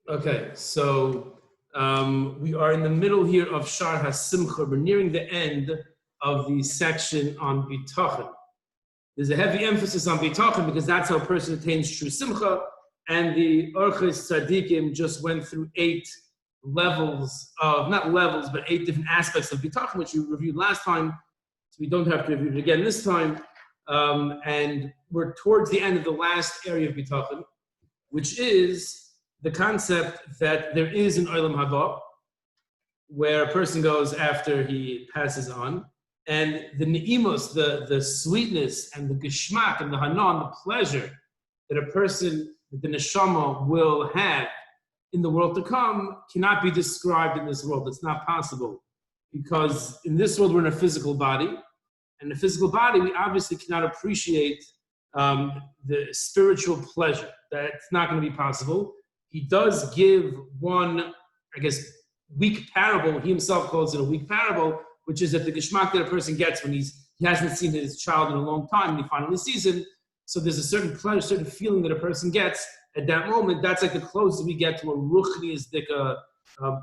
Okay, so we are in the middle here of Shaar Hasimcha. We're nearing the end of the section on bitachon. There's a heavy emphasis on bitachon because that's how a person attains true simcha. And the Orchos Tzadikim just went through 8 levels of, not levels, but 8 different aspects of bitachon, which we reviewed last time. So we don't have to review it again this time. And we're towards the end of the last area of bitachon, which is the concept that there is an olam haba, where a person goes after he passes on, and the ne'imus, the sweetness and the geshmak and the hanan, the pleasure that a person, that the neshama will have in the world to come cannot be described in this world. It's not possible. Because in this world, we're in a physical body, and the physical body, we obviously cannot appreciate the spiritual pleasure. That's not going to be possible. He does give one, I guess, weak parable. He himself calls it a weak parable, which is that the geshmak that a person gets when he hasn't seen his child in a long time and he finally sees him. So there's a certain pleasure, certain feeling that a person gets at that moment. That's like the closest we get to a ruchniisdika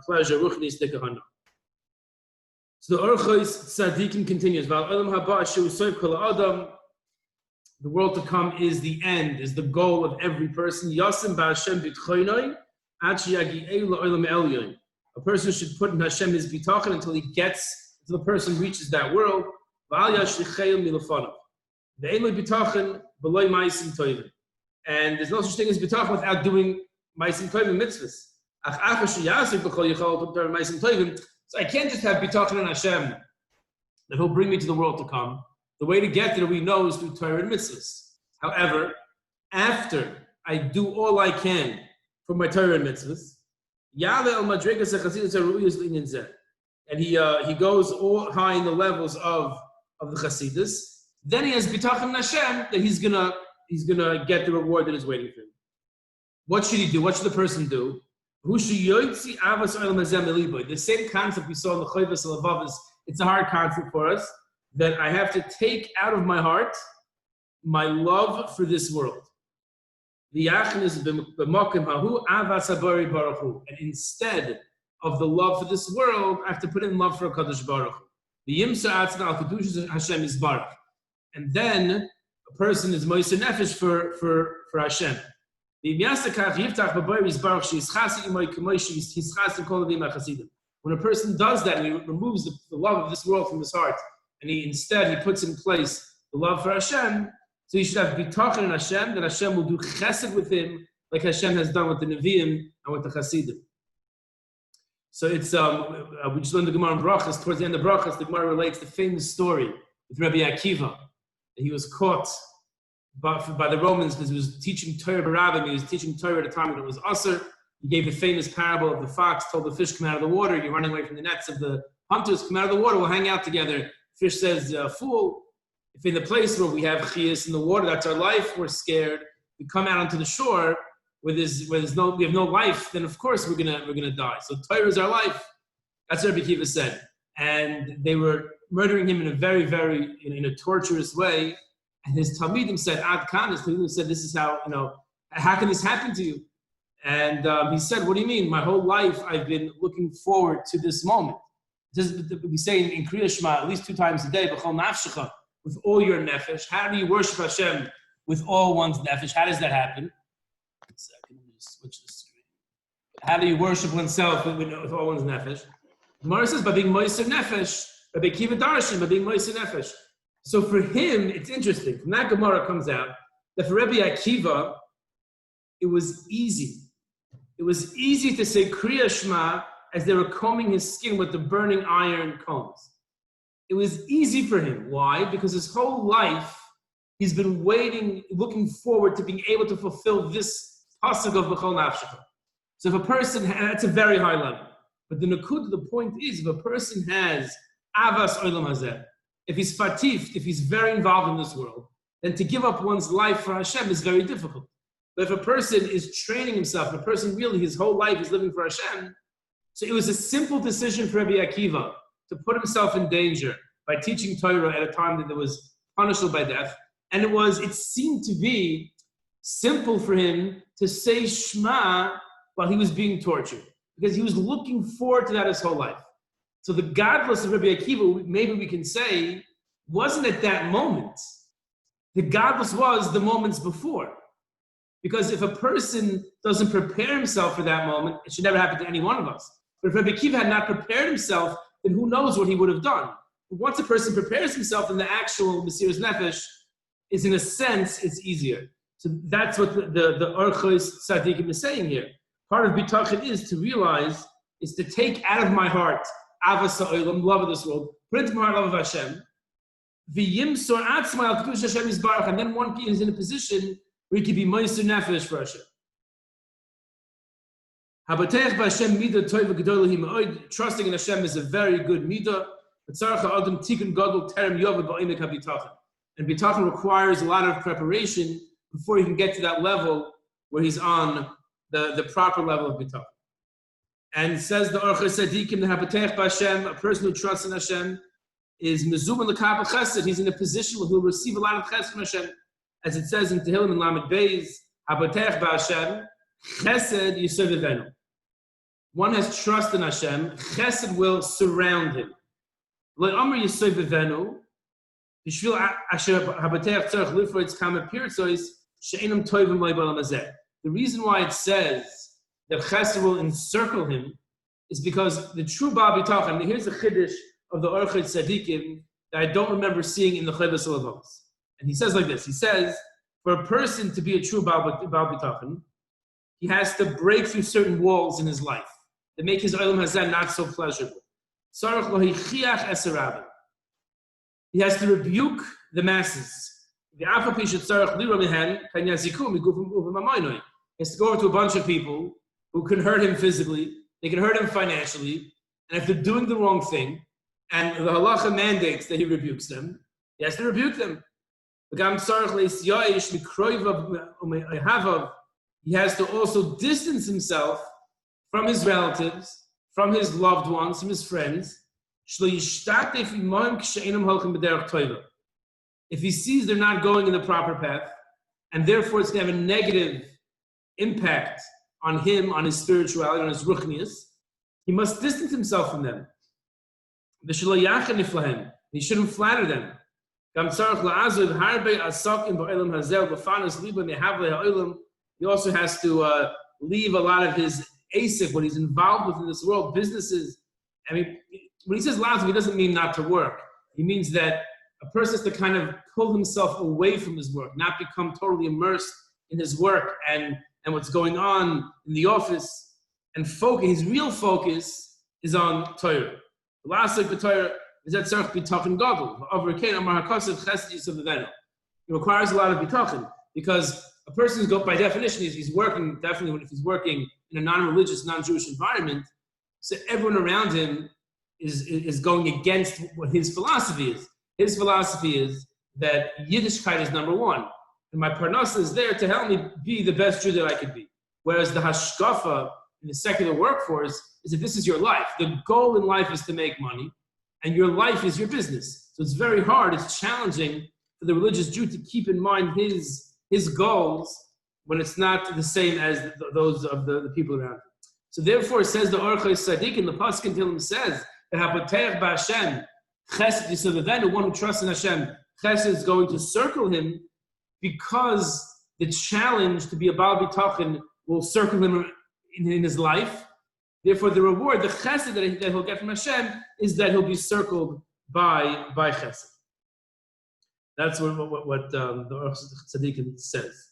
pleasure, ruchniisdika hana. So the Orchos Tzadikim continues. The world to come is the end, is the goal of every person. A person should put in Hashem his bitachon until the person reaches that world. And there's no such thing as bitachon without doing ma'asim tovim mitzvahs. So I can't just have bitachon in Hashem that he'll bring me to the world to come. The way to get there, we know, is through Torah and mitzvahs. However, after I do all I can for my Torah and mitzvahs, and he goes all high in the levels of the Chassidus, then he has bitachon Hashem that he's gonna get the reward that is waiting for him. What should he do? What should the person do? The same concept we saw in the Chayvas Alavavas. It's a hard concept for us, that I have to take out of my heart my love for this world. And instead of the love for this world, I have to put in love for HaKadosh Baruch Hu. And then a person is moiser nefesh for Hashem. When a person does that and he removes the love of this world from his heart, and he puts in place the love for Hashem, so he should have bitachon in Hashem, that Hashem will do chesed with him, like Hashem has done with the Nevi'im and with the Chasidim. So it's, we just learned the Gemara in Brachas. Towards the end of Brachas, the Gemara relates the famous story with Rabbi Akiva, that he was caught by the Romans because he was teaching Torah b'Rabbim. He was teaching Torah at a time when it was Asur. He gave the famous parable of the fox, told the fish, come out of the water, you're running away from the nets of the hunters, come out of the water, we'll hang out together. Fish says, fool, if in the place where we have chiyas in the water, that's our life, we're scared. We come out onto the shore where we have no life, then of course we're gonna die. So Torah is our life. That's what Rabbi Akiva said. And they were murdering him in a very, very, in a torturous way. And his Talmidim said, Ad Kan, his Talmidim said, this is how can this happen to you? And he said, what do you mean? My whole life I've been looking forward to this moment. We say in Kriya Shema at least 2 times a day, b'chol nafshecha, with all your nefesh. How do you worship Hashem with all one's nefesh? How does that happen? 1 second, let me just switch the screen. How do you worship oneself with all one's nefesh? Gemara says, by being moiser nefesh, by being kiva darshan, by being moiser nefesh. So for him, it's interesting. From that Gemara comes out that for Rabbi Akiva, it was easy. It was easy to say Kriya Shema as they were combing his skin with the burning iron combs. It was easy for him. Why? Because his whole life, he's been waiting, looking forward to being able to fulfill this pasuk of B'chol Nafshecha. So if a person, that's a very high level. But the point is, if a person has Avas Olam Hazeh, if he's fatif, if he's very involved in this world, then to give up one's life for Hashem is very difficult. But if a person is training himself, if a person really, his whole life is living for Hashem, so it was a simple decision for Rabbi Akiva to put himself in danger by teaching Torah at a time that was punishable by death. And it seemed to be simple for him to say Shema while he was being tortured, because he was looking forward to that his whole life. So the godless of Rabbi Akiva, maybe we can say, wasn't at that moment. The godless was the moments before. Because if a person doesn't prepare himself for that moment, it should never happen to any one of us. But if Rabbi Akiva had not prepared himself, then who knows what he would have done. But once a person prepares himself, then the actual Mesiras Nefesh is, in a sense, it's easier. So that's what the Orchos Tzadikim is saying here. Part of Bitachon is to realize, is to take out of my heart Avas Ha'olam, love of this world, put into my heart love of Hashem, V'yimsor atzma al Kedush Hashem Yisbarach, and then one is in a position where he can be Meiser Nefesh for Hashem. Habatech b'Hashem midah toiv v'gedolah hi ma'od. Trusting in Hashem is a very good midah. V'tzarach ha'adam tikun gadol terem yovad ba'omek ha'bitachon. And bitachon requires a lot of preparation before he can get to that level where he's on the proper level of bitachon. And says the Orchos Tzadikim, the Habatech b'Hashem, a person who trusts in Hashem, is mezuman l'kabel chesed. He's in a position where he'll receive a lot of chesed from Hashem. As it says in Tehillim and Lamed Beis, Habatech b'Hashem, chesed yisovevenu. One has trust in Hashem, chesed will surround him. Le'amr yisovevenu, b'shvil asher habatech tzarech lifroitz kama pirtzois, she'enam toivim le'balam hazeh. The reason why it says that chesed will encircle him is because the true Baal Bitachon, and here's the chiddush of the Orchos Tzadikim that I don't remember seeing in the Chayvas Olavos. And he says like this, he says, for a person to be a true Baal Bitachon, he has to break through certain walls in his life that make his Olam Hazeh not so pleasurable. He has to rebuke the masses. He has to go over to a bunch of people who can hurt him physically, they can hurt him financially, and if they're doing the wrong thing, and the halacha mandates that he rebukes them, he has to rebuke them. He has to also distance himself from his relatives, from his loved ones, from his friends. If he sees they're not going in the proper path, and therefore it's going to have a negative impact on him, on his spirituality, on his ruchnius, he must distance himself from them. He shouldn't flatter them. He also has to leave a lot of his asif, what he's involved with in this world, businesses. I mean, when he says lazim, he doesn't mean not to work. He means that a person has to kind of pull himself away from his work, not become totally immersed in his work and what's going on in the office, and focus. His real focus is on Torah. The last like the Torah is that tzarich bitachon gadol. It requires a lot of bitachon because a person is, by definition, he's working, definitely if he's working in a non-religious, non-Jewish environment, so everyone around him is going against what his philosophy is. His philosophy is that Yiddishkeit is number one. And my parnasa is there to help me be the best Jew that I could be. Whereas the hashkafa in the secular workforce is that this is your life. The goal in life is to make money, and your life is your business. So it's very hard, it's challenging for the religious Jew to keep in mind his goals when it's not the same as those of the people around him. So therefore, it says the Orchos Tzadikim, the Pasuk in Tehillim says that Habatech b'Hashem, Chesed Yisavevenu, one who trusts in Hashem, Chesed is going to circle him because the challenge to be a Baal Bitachon will circle him in his life. Therefore, the reward, the Chesed that he'll get from Hashem, is that he'll be circled by Chesed. That's what the Orchos Tzadikim says.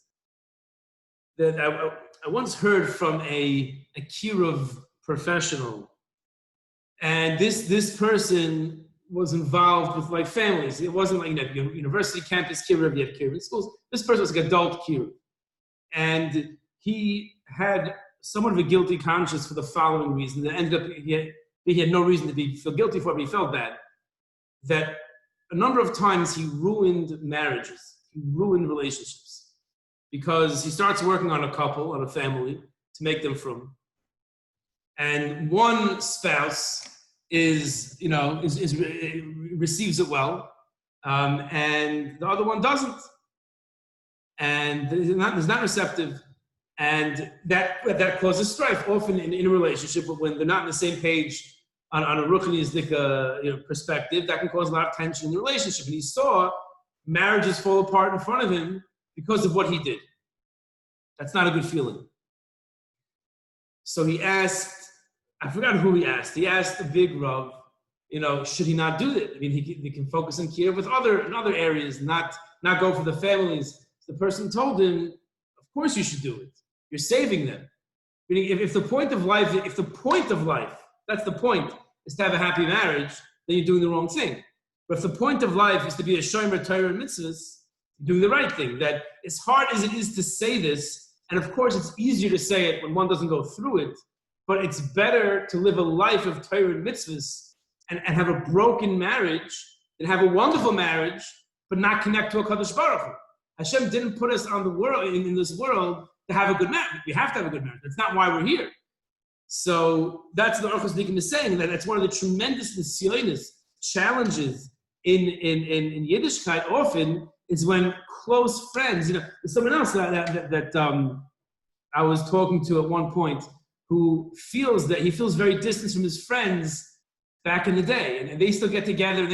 That I once heard from a kiruv professional, and this person was involved with like families. It wasn't like university campus kiruv, you have kiruv in schools. This person was like adult kiruv, and he had somewhat of a guilty conscience for the following reason. That ended up he had no reason to feel guilty for it, but he felt bad. That a number of times he ruined marriages, he ruined relationships, because he starts working on a couple, on a family, to make them from. And one spouse receives it well, and the other one doesn't, and is not receptive. And that causes strife often in a relationship, but when they're not on the same page on a ruchnistic perspective, that can cause a lot of tension in the relationship. And he saw marriages fall apart in front of him because of what he did. That's not a good feeling. So he asked, I forgot who he asked. He asked the big Rav, should he not do that? I mean, he can focus on care with in other areas, not go for the families. So the person told him, of course you should do it. You're saving them. Meaning, if the point of life, that's the point, is to have a happy marriage, then you're doing the wrong thing. But if the point of life is to be a shomer Torah and mitzvahs, you're doing the right thing. That as hard as it is to say this, and of course it's easier to say it when one doesn't go through it, but it's better to live a life of Torah and mitzvahs and have a broken marriage than have a wonderful marriage, but not connect to a Kadosh Baruch Hu. Hashem didn't put us on the world in this world to have a good marriage. We have to have a good marriage. That's not why we're here. So that's the Orchos Tzadikim is saying, that that's one of the tremendous nisyonos, challenges in Yiddishkeit often is when close friends, there's someone else that I was talking to at one point who feels very distant from his friends back in the day, and they still get together, and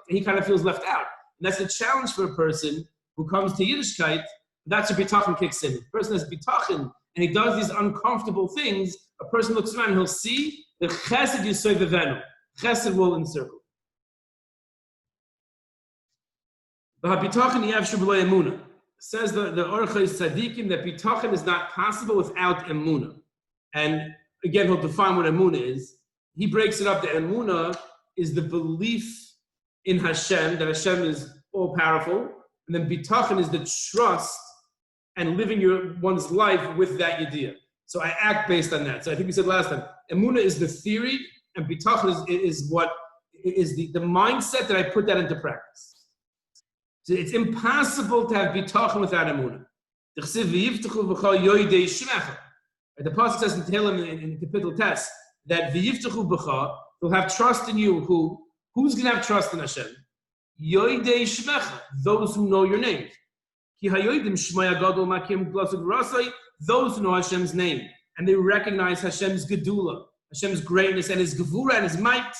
he kind of feels left out. And that's the challenge for a person who comes to Yiddishkeit. That's where bitachon kicks in. If a person has bitachon, and he does these uncomfortable things, a person looks around and he'll see the chesed yisoy v'venu. Chesed will encircle. Says the Orchos Tzadikim that bitachon is not possible without emunah. And again, he'll define what emunah is. He breaks it up that emunah is the belief in Hashem, that Hashem is all-powerful, and then bitachon is the trust and living one's life with that idea. So I act based on that. So I think we said last time, emunah is the theory, and bitachon is the mindset that I put that into practice. So it's impossible to have bitachon without emunah. The Pasuk says in Tehillim in Kapitel Tes that v'yivtechu b'cha, they'll have trust in you. Who's going to have trust in Hashem? Yoidei shmecha, those who know your name. Ki hayoidim shmaya gadol makim glasuk rasai, those who know Hashem's name and they recognize Hashem's gedula, Hashem's greatness and His gevura and His might.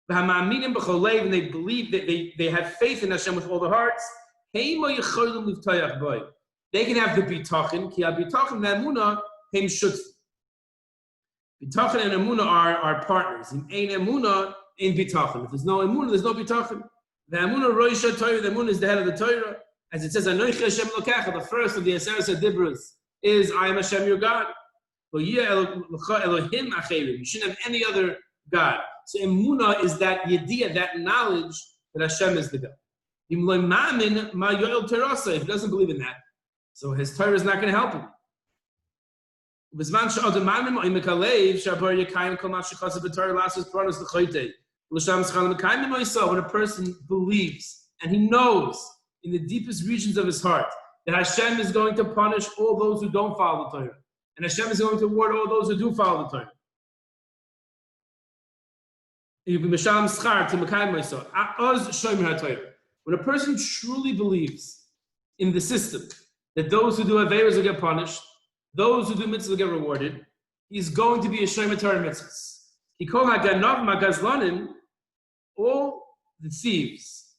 And they believe that they have faith in Hashem with all their hearts. They can have the bitachon. Ki bitachon ve'emunah heim shutz. Bitachon and emunah are partners. In ein emunah, in bitachon. If there's no emunah, there's no bitachon. The emunah roisha Torah. The emunah is the head of the Torah. As it says, Anochi Hashem Lokecha. The first of the Aseret Dibros is, I am Hashem your God. Elohim acherim. You shouldn't have any other God. So emunah is that yediyah, that knowledge that Hashem is the God. If he doesn't believe in that, so his Torah is not going to help him. When a person believes and he knows in the deepest regions of his heart that Hashem is going to punish all those who don't follow the Torah, and Hashem is going to reward all those who do follow the Torah. When a person truly believes in the system that those who do averos will get punished, those who do mitzvahs will get rewarded, he's going to be a shomer Torah mitzvahs. All the thieves,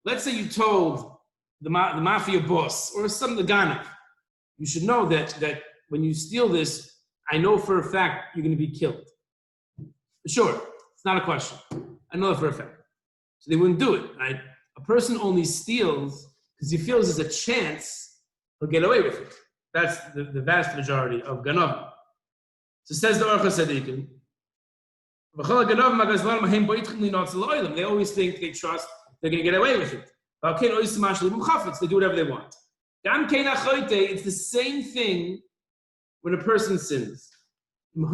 let's say you told the mafia boss or some of the ganav, you should know that when you steal this, I know for a fact you're going to be killed. Sure, it's not a question. I know for a fact. So they wouldn't do it, right? A person only steals because he feels there's a chance he'll get away with it. That's the vast majority of ganav. So says the Orchos Tzadikim, they always think, they trust, they're going to get away with it. They do whatever they want. It's the same thing when a person sins. If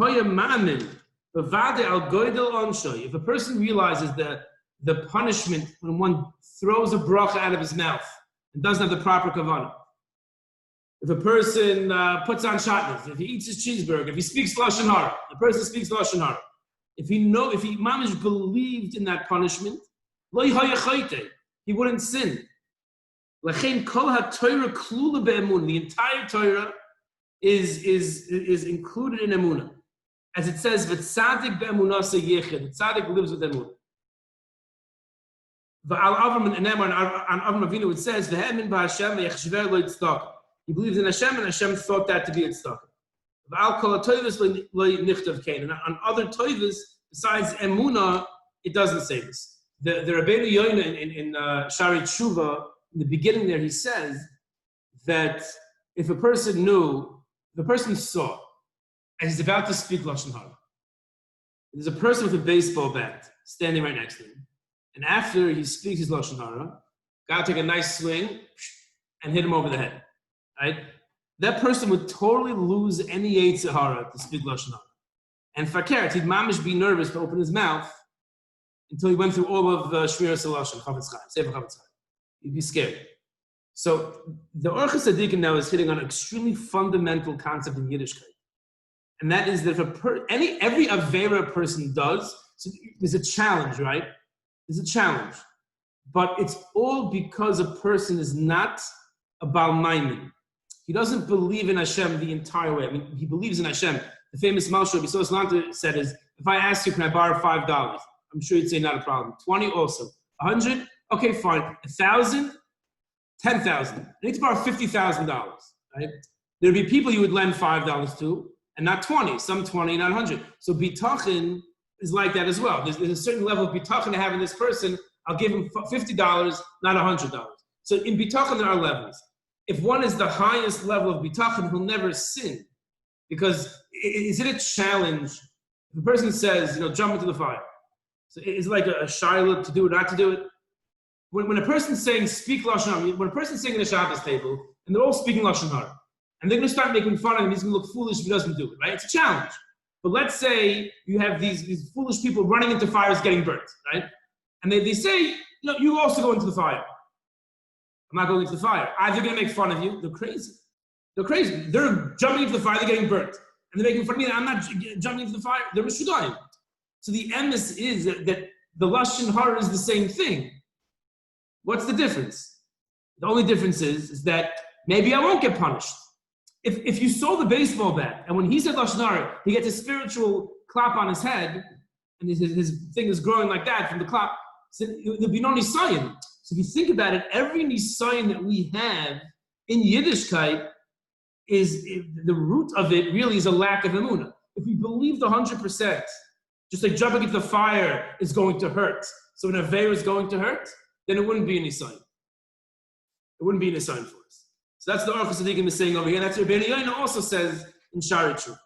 a person realizes the punishment when one throws a bracha out of his mouth and doesn't have the proper kavanah, if a person puts on shatnez, if he eats his cheeseburger, if he speaks lashon hara, the person speaks lashon hara, if he mamish believed in that punishment, he wouldn't sin. The entire Torah is included in emunah. As it says, v'tzadik be'emunasa yechid. The tzaddik lives with emunah. On Avram Avinu it says, v'hemin b'Hashem v'yechshver lo yitztaka. He believes in Hashem, and Hashem thought that to be tzedakah. V'al kol ha'toivos lo nichtav kain. And on other toivos, besides emunah, it doesn't say this. The Rabbeinu Yoina in Shaar Tshuva, in the beginning there, he says that if a person saw, and he's about to speak Lashon Hara, there's a person with a baseball bat standing right next to him, and after he speaks his Lashon Hara, God take a nice swing and hit him over the head, right? That person would totally lose any Yetzer Hara to speak Lashon Hara. And Fakert, he'd mamish be nervous to open his mouth until he went through all of Shmiras HaLashon, Chavetz Chaim, Sefer Chavetz Chaim. He'd be scared. So the Orchos Tzadikim now is hitting on an extremely fundamental concept in Yiddishkeit. And that is that if every Avera a person does, so there's a challenge, right? There's a challenge. But it's all because a person is not a Baal Maimin. He doesn't believe in Hashem the entire way. I mean, he believes in Hashem. The famous Malshur Rabbi Shlanta said is, if I ask you, can I borrow $5? I'm sure you'd say not a problem. 20 also. 100? Okay, fine. 1,000? 10,000. I need to borrow $50,000, right? There'd be people you would lend $5 to, and not 20. Some 20, not 100. So bitachon is like that as well. There's a certain level of bitachon to have in this person. I'll give him $50, not $100. So in bitachon there are levels. If one is the highest level of bitachon, he'll never sin. Because is it a challenge? If a person says, jump into the fire. So it's like a shaila to do it, not to do it. When a person's saying, speak Lashon Hara, when a person's sitting at a Shabbos table, and they're all speaking Lashon Hara, and they're going to start making fun of him, he's going to look foolish if he doesn't do it, right? It's a challenge. But let's say you have these foolish people running into fires getting burnt, right? And they say, you also go into the fire. I'm not going into the fire. Either they're going to make fun of you, they're crazy. They're crazy. They're jumping into the fire, they're getting burnt. And they're making fun of me, I'm not jumping into the fire, they're Meshugayim. So the emes is that the Lashon Hara is the same thing. What's the difference? The only difference is that maybe I won't get punished. If you saw the baseball bat, and when he said Lashon Hara, he gets a spiritual clap on his head, and his thing is growing like that from the clap, so there'll be no nisayon. So if you think about it, every nisayon that we have in Yiddishkeit is the root of it really is a lack of emunah. If we believed 100%, just like jumping into the fire is going to hurt, so an Aveira is going to hurt, then it wouldn't be any sign. It wouldn't be any sign for us. So that's the Orchos Tzadikim is saying over here. That's what Rabbeinu Yoina also says in Shaar Tshuva.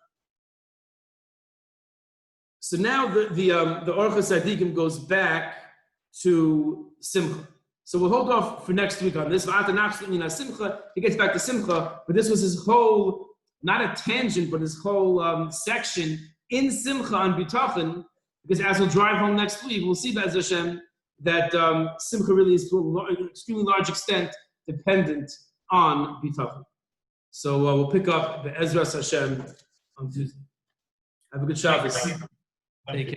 So now the Orchos Tzadikim goes back to Simcha. So we'll hold off for next week on this. He gets back to Simcha, but this was his whole, not a tangent, but his whole section in Simcha on Bitachon, because as we'll drive home next week, we'll see Be'ez Hashem that Simcha really is to an extremely large extent dependent on Bitachon. So we'll pick up Be'ezras Hashem on Tuesday. Have a good Shabbos. Take care.